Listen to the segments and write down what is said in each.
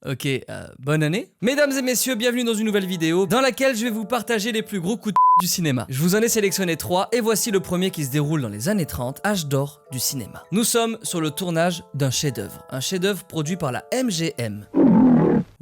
Ok, bonne année. Mesdames et messieurs, bienvenue dans une nouvelle vidéo dans laquelle je vais vous partager les plus gros coups de du cinéma. Je vous en ai sélectionné 3 et voici le premier qui se déroule dans les années 30, âge d'or du cinéma. Nous sommes sur le tournage d'un chef-d'œuvre, un chef-d'œuvre produit par la MGM.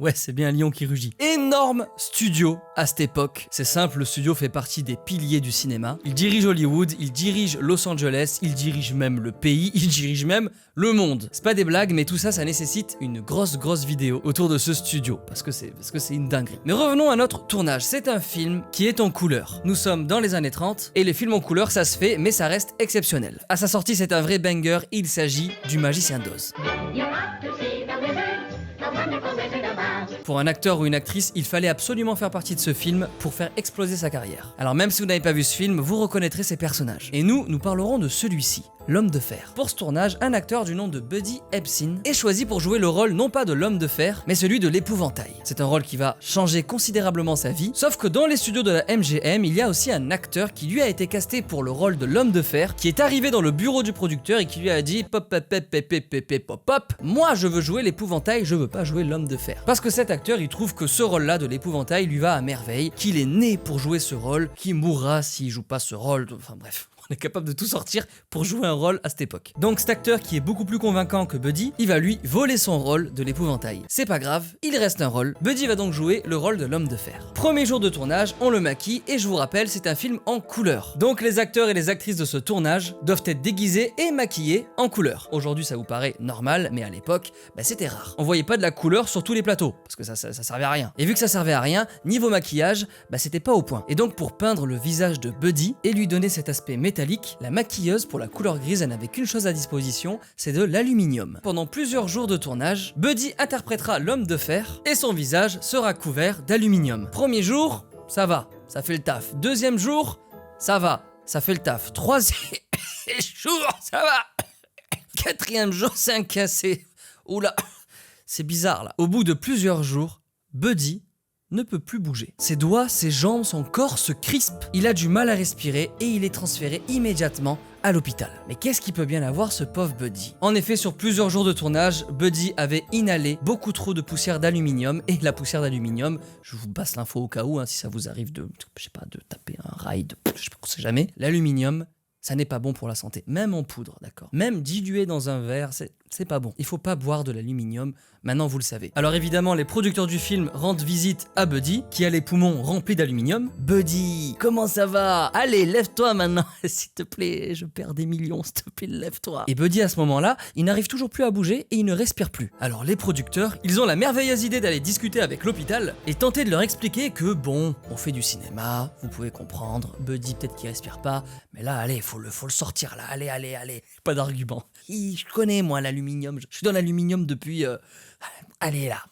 Ouais, c'est bien un lion qui rugit. Énorme studio à cette époque. C'est simple, le studio fait partie des piliers du cinéma. Il dirige Hollywood, il dirige Los Angeles, il dirige même le pays, il dirige même le monde. C'est pas des blagues, mais tout ça, ça nécessite une grosse vidéo autour de ce studio, parce que c'est une dinguerie. Mais revenons à notre tournage. C'est un film qui est en couleur. Nous sommes dans les années 30, et les films en couleur, ça se fait, mais ça reste exceptionnel. À sa sortie, c'est un vrai banger, il s'agit du Magicien d'Oz. Pour un acteur ou une actrice, il fallait absolument faire partie de ce film pour faire exploser sa carrière. Alors même si vous n'avez pas vu ce film, vous reconnaîtrez ces personnages. Et nous parlerons de celui-ci, l'homme de fer. Pour ce tournage, un acteur du nom de Buddy Ebsen est choisi pour jouer le rôle non pas de l'homme de fer, mais celui de l'épouvantail. C'est un rôle qui va changer considérablement sa vie, sauf que dans les studios de la MGM, il y a aussi un acteur qui lui a été casté pour le rôle de l'homme de fer, qui est arrivé dans le bureau du producteur et qui lui a dit pop, moi je veux jouer l'épouvantail, je veux pas jouer l'homme de fer. Parce que cet acteur, il trouve que ce rôle-là de l'épouvantail lui va à merveille, qu'il est né pour jouer ce rôle, qu'il mourra s'il joue pas ce rôle, enfin bref. On est capable de tout sortir pour jouer un rôle à cette époque. Donc cet acteur qui est beaucoup plus convaincant que Buddy, il va lui voler son rôle de l'épouvantail. C'est pas grave, il reste un rôle. Buddy va donc jouer le rôle de l'homme de fer. Premier jour de tournage, on le maquille et je vous rappelle, c'est un film en couleur. Donc les acteurs et les actrices de ce tournage doivent être déguisés et maquillés en couleur. Aujourd'hui ça vous paraît normal, mais à l'époque, c'était rare. On voyait pas de la couleur sur tous les plateaux, parce que ça servait à rien. Et vu que ça servait à rien, niveau maquillage, c'était pas au point. Et donc pour peindre le visage de Buddy et lui donner cet aspect métallique, la maquilleuse pour la couleur grise, elle n'avait qu'une chose à disposition, c'est de l'aluminium. Pendant plusieurs jours de tournage, Buddy interprétera l'homme de fer et son visage sera couvert d'aluminium. Premier jour, ça va, ça fait le taf. Deuxième jour, ça va, ça fait le taf. Troisième jour, ça va. Quatrième jour, c'est un cassé. Oula, c'est bizarre là. Au bout de plusieurs jours, Buddy ne peut plus bouger. Ses doigts, ses jambes, son corps se crispent. Il a du mal à respirer et il est transféré immédiatement à l'hôpital. Mais qu'est-ce qu'il peut bien avoir ce pauvre Buddy? En effet, sur plusieurs jours de tournage, Buddy avait inhalé beaucoup trop de poussière d'aluminium et la poussière d'aluminium, je vous passe l'info au cas où, si ça vous arrive de taper un rail, je sais jamais, l'aluminium, ça n'est pas bon pour la santé, même en poudre, d'accord. Même dilué dans un verre, c'est pas bon. Il faut pas boire de l'aluminium, maintenant vous le savez. Alors évidemment, les producteurs du film rendent visite à Buddy, qui a les poumons remplis d'aluminium. Buddy, comment ça va? Allez, lève-toi maintenant, s'il te plaît, je perds des millions, s'il te plaît, lève-toi. Et Buddy, à ce moment-là, il n'arrive toujours plus à bouger et il ne respire plus. Alors les producteurs, ils ont la merveilleuse idée d'aller discuter avec l'hôpital et tenter de leur expliquer que bon, on fait du cinéma, vous pouvez comprendre, Buddy peut-être qu'il respire pas, mais là, allez, faut le sortir là, allez. Pas d'argument. Je connais moi l'aluminium, je suis dans l'aluminium depuis... Allez là.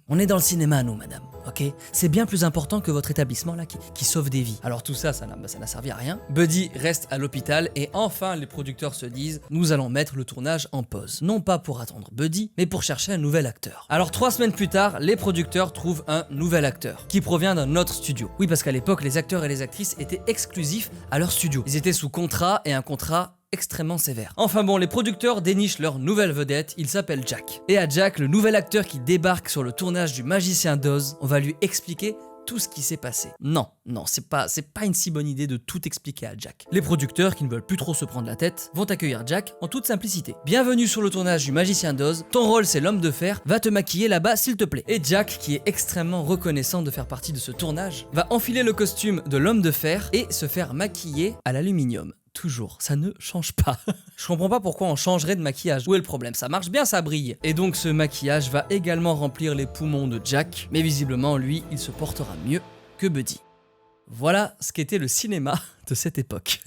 On est dans le cinéma nous madame, ok? C'est bien plus important que votre établissement là qui sauve des vies. Alors tout ça, ça n'a servi à rien. Buddy reste à l'hôpital et enfin les producteurs se disent nous allons mettre le tournage en pause. Non pas pour attendre Buddy, mais pour chercher un nouvel acteur. Alors 3 semaines plus tard, les producteurs trouvent un nouvel acteur qui provient d'un autre studio. Oui, parce qu'à l'époque, les acteurs et les actrices étaient exclusifs à leur studio. Ils étaient sous contrat et un contrat extrêmement sévère. Enfin bon, les producteurs dénichent leur nouvelle vedette, il s'appelle Jack. Et à Jack, le nouvel acteur qui débarque sur le tournage du Magicien d'Oz, on va lui expliquer tout ce qui s'est passé. Non, c'est pas une si bonne idée de tout expliquer à Jack. Les producteurs, qui ne veulent plus trop se prendre la tête, vont accueillir Jack en toute simplicité. Bienvenue sur le tournage du Magicien d'Oz, ton rôle c'est l'homme de fer, va te maquiller là-bas s'il te plaît. Et Jack, qui est extrêmement reconnaissant de faire partie de ce tournage, va enfiler le costume de l'homme de fer et se faire maquiller à l'aluminium. Toujours, ça ne change pas. Je comprends pas pourquoi on changerait de maquillage. Où est le problème? Ça marche bien, ça brille. Et donc ce maquillage va également remplir les poumons de Jack, mais visiblement lui, il se portera mieux que Buddy. Voilà ce qu'était le cinéma de cette époque.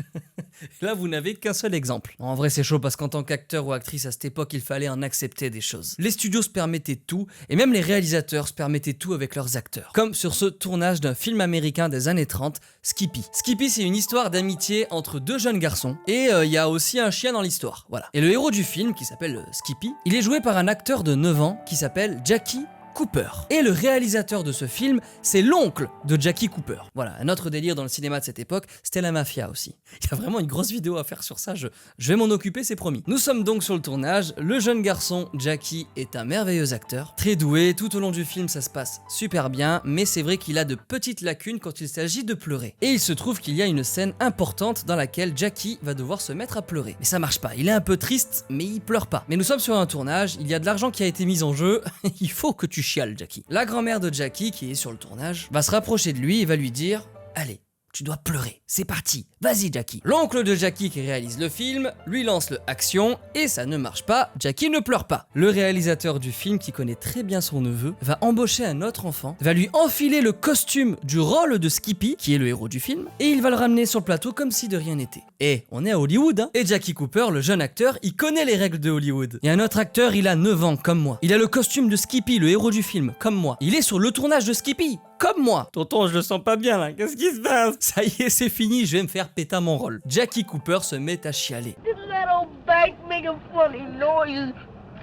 Là, vous n'avez qu'un seul exemple. En vrai, c'est chaud parce qu'en tant qu'acteur ou actrice à cette époque, il fallait en accepter des choses. Les studios se permettaient tout, et même les réalisateurs se permettaient tout avec leurs acteurs. Comme sur ce tournage d'un film américain des années 30, Skippy. Skippy, c'est une histoire d'amitié entre 2 jeunes garçons, et il y a aussi un chien dans l'histoire. Voilà. Et le héros du film, qui s'appelle Skippy, il est joué par un acteur de 9 ans qui s'appelle Jackie Cooper. Et le réalisateur de ce film, c'est l'oncle de Jackie Cooper. Voilà, un autre délire dans le cinéma de cette époque, c'était la mafia aussi. Il y a vraiment une grosse vidéo à faire sur ça, je vais m'en occuper, c'est promis. Nous sommes donc sur le tournage, le jeune garçon Jackie est un merveilleux acteur, très doué, tout au long du film ça se passe super bien, mais c'est vrai qu'il a de petites lacunes quand il s'agit de pleurer. Et il se trouve qu'il y a une scène importante dans laquelle Jackie va devoir se mettre à pleurer. Mais ça marche pas, il est un peu triste, mais il pleure pas. Mais nous sommes sur un tournage, il y a de l'argent qui a été mis en jeu, il faut que tu chiales Jackie. La grand-mère de Jackie, qui est sur le tournage, va se rapprocher de lui et va lui dire « Allez, tu dois pleurer, c'est parti, vas-y Jackie ». L'oncle de Jackie qui réalise le film lui lance le action et ça ne marche pas, Jackie ne pleure pas. Le réalisateur du film, qui connaît très bien son neveu, va embaucher un autre enfant, va lui enfiler le costume du rôle de Skippy, qui est le héros du film, et il va le ramener sur le plateau comme si de rien n'était. Et on est à Hollywood, hein. Et Jackie Cooper, le jeune acteur, il connaît les règles de Hollywood. Et un autre acteur, il a 9 ans, comme moi. Il a le costume de Skippy, le héros du film, comme moi. Il est sur le tournage de Skippy, comme moi. Tonton, je le sens pas bien là, qu'est-ce qui se passe? Ça y est, c'est fini, je vais me faire péter mon rôle. Jackie Cooper se met à chialer. Didn't that old bank make a funny noise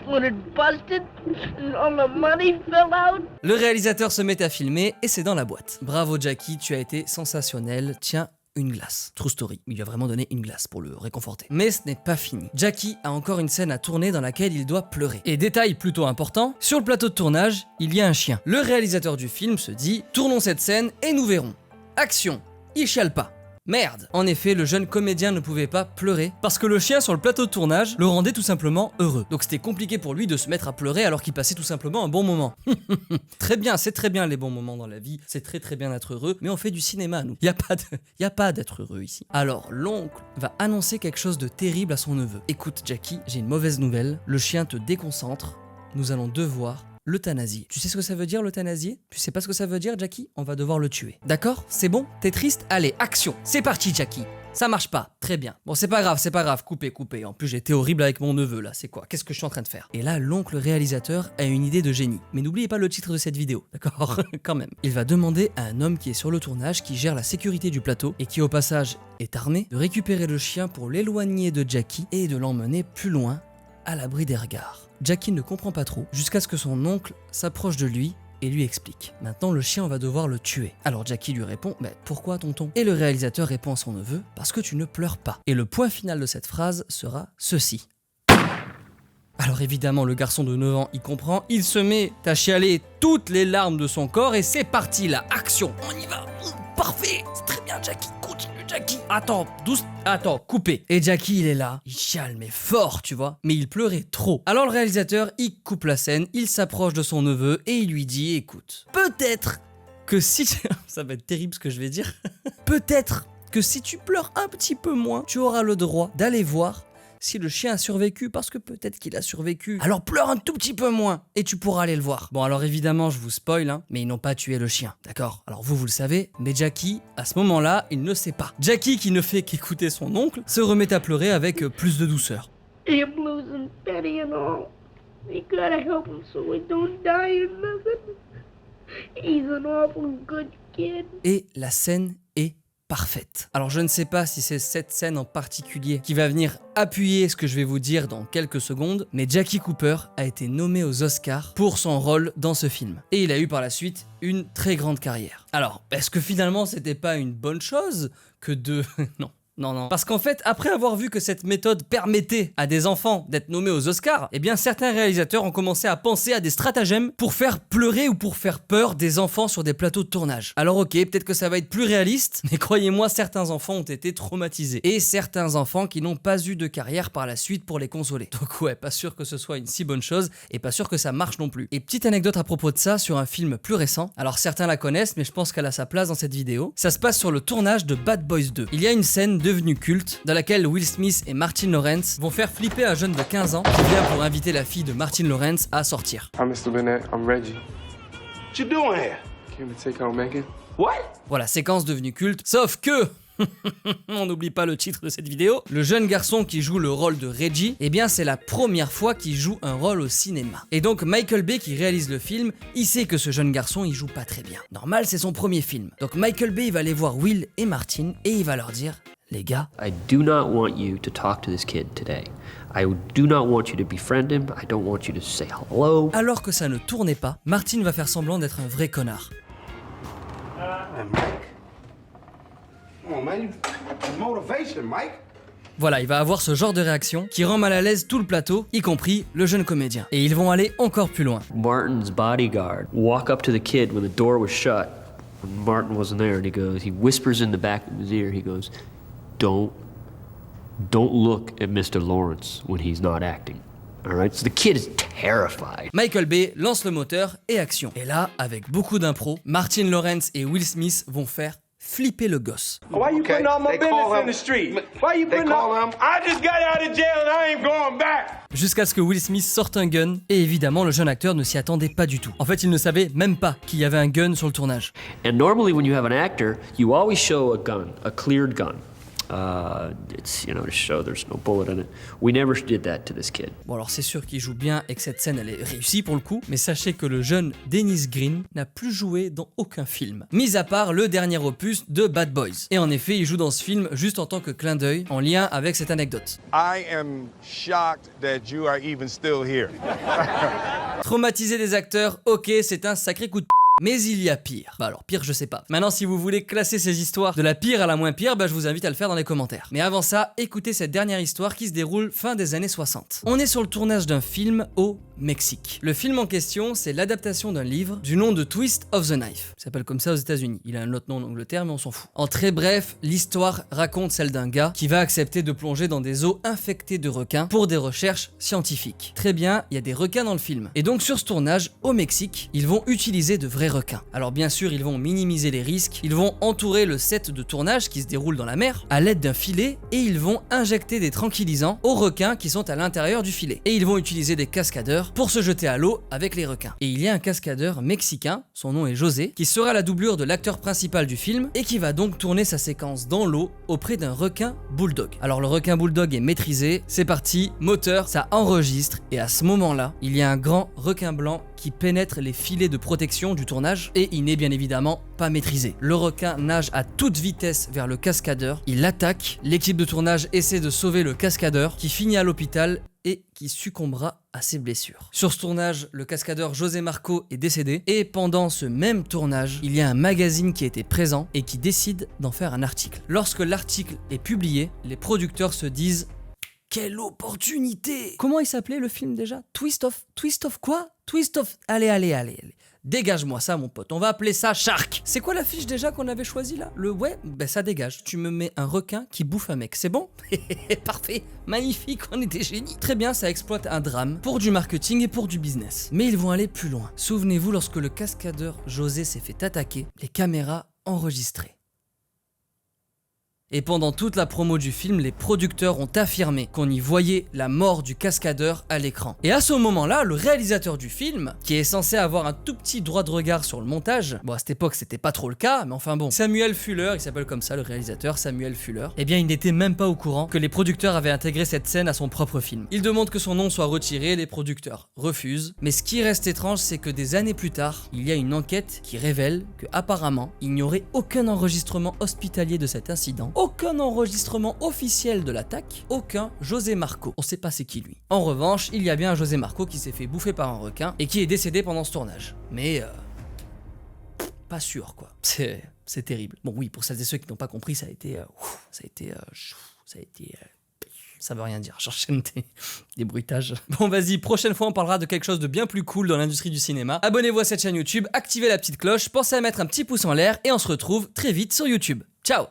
when it busted and all the money fell out? Le réalisateur se met à filmer et c'est dans la boîte. Bravo Jackie, tu as été sensationnel. Tiens, une glace. True story. Il lui a vraiment donné une glace pour le réconforter. Mais ce n'est pas fini. Jackie a encore une scène à tourner dans laquelle il doit pleurer. Et détail plutôt important, sur le plateau de tournage, il y a un chien. Le réalisateur du film se dit « Tournons cette scène et nous verrons. Action, il chiale pas. » Merde. En effet, le jeune comédien ne pouvait pas pleurer parce que le chien sur le plateau de tournage le rendait tout simplement heureux. Donc c'était compliqué pour lui de se mettre à pleurer alors qu'il passait tout simplement un bon moment. Très bien, c'est très bien les bons moments dans la vie, c'est très bien d'être heureux, mais on fait du cinéma nous. Y a pas d'être heureux ici. Alors l'oncle va annoncer quelque chose de terrible à son neveu. Écoute Jackie, j'ai une mauvaise nouvelle, le chien te déconcentre, nous allons devoir l'euthanasier. Tu sais ce que ça veut dire l'euthanasier? Tu sais pas ce que ça veut dire Jackie? On va devoir le tuer. D'accord? C'est bon? T'es triste? Allez, action! C'est parti Jackie! Ça marche pas. Très bien. Bon, c'est pas grave. Coupez. En plus, j'ai été horrible avec mon neveu, là. C'est quoi? Qu'est-ce que je suis en train de faire? Et là, l'oncle réalisateur a une idée de génie. Mais n'oubliez pas le titre de cette vidéo, d'accord? Quand même. Il va demander à un homme qui est sur le tournage, qui gère la sécurité du plateau, et qui au passage est armé, de récupérer le chien pour l'éloigner de Jackie et de l'emmener plus loin, à l'abri des regards. Jackie ne comprend pas trop, jusqu'à ce que son oncle s'approche de lui et lui explique. Maintenant, le chien, on va devoir le tuer. Alors Jackie lui répond, mais pourquoi tonton? Et le réalisateur répond à son neveu, parce que tu ne pleures pas. Et le point final de cette phrase sera ceci. Alors évidemment, le garçon de 9 ans, il comprend, il se met à chialer toutes les larmes de son corps et c'est parti là, action, on y va. Parfait, c'est très bien Jackie, continue Jackie. Attends, coupez. Et Jackie, il est là, il chiale mais fort, tu vois, mais il pleurait trop. Alors le réalisateur, il coupe la scène, il s'approche de son neveu et il lui dit, écoute, peut-être que si... Ça va être terrible ce que je vais dire. Peut-être que si tu pleures un petit peu moins, tu auras le droit d'aller voir si le chien a survécu, parce que peut-être qu'il a survécu. Alors pleure un tout petit peu moins et tu pourras aller le voir. Bon alors évidemment je vous spoil, hein, mais ils n'ont pas tué le chien, d'accord? Alors vous le savez, mais Jackie, à ce moment-là, il ne sait pas. Jackie, qui ne fait qu'écouter son oncle, se remet à pleurer avec plus de douceur. Him losing Betty and all. You gotta help him so he don't die or nothing. He's an awful good kid. Et la scène est parfaite. Alors je ne sais pas si c'est cette scène en particulier qui va venir appuyer ce que je vais vous dire dans quelques secondes, mais Jackie Cooper a été nommé aux Oscars pour son rôle dans ce film. Et il a eu par la suite une très grande carrière. Alors, est-ce que finalement c'était pas une bonne chose que de... Non. Parce qu'en fait, après avoir vu que cette méthode permettait à des enfants d'être nommés aux Oscars, eh bien certains réalisateurs ont commencé à penser à des stratagèmes pour faire pleurer ou pour faire peur des enfants sur des plateaux de tournage. Alors ok, peut-être que ça va être plus réaliste, mais croyez-moi, certains enfants ont été traumatisés. Et certains enfants qui n'ont pas eu de carrière par la suite pour les consoler. Donc ouais, pas sûr que ce soit une si bonne chose, et pas sûr que ça marche non plus. Et petite anecdote à propos de ça, sur un film plus récent, alors certains la connaissent, mais je pense qu'elle a sa place dans cette vidéo. Ça se passe sur le tournage de Bad Boys 2. Il y a une scène devenue culte dans laquelle Will Smith et Martin Lawrence vont faire flipper un jeune de 15 ans qui vient pour inviter la fille de Martin Lawrence à sortir. Hi, Mr. Bennett. I'm Reggie. What you doing here? Came to take out Megan. What? Voilà, séquence devenue culte, sauf que... on n'oublie pas le titre de cette vidéo. Le jeune garçon qui joue le rôle de Reggie, eh bien c'est la première fois qu'il joue un rôle au cinéma. Et donc Michael Bay, qui réalise le film, il sait que ce jeune garçon il joue pas très bien. Normal, c'est son premier film. Donc Michael Bay il va aller voir Will et Martin et il va leur dire: les gars, I do not want you to talk to this kid today. I do not want you to befriend him. I don't want you to say hello. Alors que ça ne tournait pas, Martin va faire semblant d'être un vrai connard. Hey, Mike. Come on, man. Motivation, Mike. Voilà, il va avoir ce genre de réaction qui rend mal à l'aise tout le plateau, y compris le jeune comédien. Et ils vont aller encore plus loin. Martin's bodyguard walk up to the kid when the door was shut, when Martin wasn't there, and he whispers in the back of his ear, he goes, don't look at Mr. Lawrence when he's not acting. All right? So the kid is terrified. Michael Bay lance le moteur et action. Et là, avec beaucoup d'impro, Martin Lawrence et Will Smith vont faire flipper le gosse. Why you putting all my business in the street? Why you putting all... I just got out of jail and I ain't going back. Jusqu'à ce que Will Smith sorte un gun, et évidemment le jeune acteur ne s'y attendait pas du tout. En fait, il ne savait même pas qu'il y avait un gun sur le tournage. And normally when you have an actor, you always show a gun, a cleared gun. It's, to show there's no bullet in it. We never did that to this kid. Bon alors c'est sûr qu'il joue bien et que cette scène elle est réussie pour le coup, mais sachez que le jeune Dennis Green n'a plus joué dans aucun film, mis à part le dernier opus de Bad Boys. Et en effet, il joue dans ce film juste en tant que clin d'œil, en lien avec cette anecdote. I am shocked that you are even still here. Traumatiser des acteurs, ok, c'est un sacré coup de mais il y a pire. Bah alors pire je sais pas. Maintenant si vous voulez classer ces histoires de la pire à la moins pire, je vous invite à le faire dans les commentaires. Mais avant ça, écoutez cette dernière histoire qui se déroule fin des années 60. On est sur le tournage d'un film au Mexique. Le film en question, c'est l'adaptation d'un livre du nom de Twist of the Knife. Il s'appelle comme ça aux États-Unis. Il a un autre nom en Angleterre, mais on s'en fout. En très bref, l'histoire raconte celle d'un gars qui va accepter de plonger dans des eaux infectées de requins pour des recherches scientifiques. Très bien, il y a des requins dans le film. Et donc sur ce tournage, au Mexique, ils vont utiliser de vrais requins. Alors bien sûr, ils vont minimiser les risques, ils vont entourer le set de tournage qui se déroule dans la mer à l'aide d'un filet et ils vont injecter des tranquillisants aux requins qui sont à l'intérieur du filet. Et ils vont utiliser des cascadeurs pour se jeter à l'eau avec les requins. Et il y a un cascadeur mexicain, son nom est José, qui sera la doublure de l'acteur principal du film et qui va donc tourner sa séquence dans l'eau auprès d'un requin bulldog. Alors le requin bulldog est maîtrisé, c'est parti, moteur, ça enregistre et à ce moment-là, il y a un grand requin blanc qui pénètre les filets de protection du tournage et il n'est bien évidemment pas maîtrisé. Le requin nage à toute vitesse vers le cascadeur, il l'attaque, l'équipe de tournage essaie de sauver le cascadeur qui finit à l'hôpital et qui succombera à ses blessures. Sur ce tournage, le cascadeur José Marco est décédé et pendant ce même tournage, il y a un magazine qui était présent et qui décide d'en faire un article. Lorsque l'article est publié, les producteurs se disent « Quelle opportunité !» Comment il s'appelait le film déjà ? Twist of quoi ? Twist of... Allez. Dégage-moi ça mon pote, on va appeler ça Shark. C'est quoi l'affiche déjà qu'on avait choisi là ? Ça dégage, tu me mets un requin qui bouffe un mec, c'est bon ? Parfait, magnifique, on est des génies. Très bien, ça exploite un drame pour du marketing et pour du business. Mais ils vont aller plus loin. Souvenez-vous, lorsque le cascadeur José s'est fait attaquer, les caméras enregistraient. Et pendant toute la promo du film, les producteurs ont affirmé qu'on y voyait la mort du cascadeur à l'écran. Et à ce moment-là, le réalisateur du film, qui est censé avoir un tout petit droit de regard sur le montage, bon à cette époque c'était pas trop le cas, mais enfin bon, Samuel Fuller, il s'appelle comme ça le réalisateur, Samuel Fuller, eh bien il n'était même pas au courant que les producteurs avaient intégré cette scène à son propre film. Il demande que son nom soit retiré, les producteurs refusent, mais ce qui reste étrange c'est que des années plus tard, il y a une enquête qui révèle que apparemment, il n'y aurait aucun enregistrement hospitalier de cet incident, aucun enregistrement officiel de l'attaque, aucun José Marco. On sait pas c'est qui lui. En revanche, il y a bien un José Marco qui s'est fait bouffer par un requin et qui est décédé pendant ce tournage. Mais pas sûr quoi. C'est terrible. Bon oui, pour celles et ceux qui n'ont pas compris, ça veut rien dire, j'enchaîne des bruitages. Bon vas-y, prochaine fois on parlera de quelque chose de bien plus cool dans l'industrie du cinéma. Abonnez-vous à cette chaîne YouTube, activez la petite cloche, pensez à mettre un petit pouce en l'air et on se retrouve très vite sur YouTube. Ciao!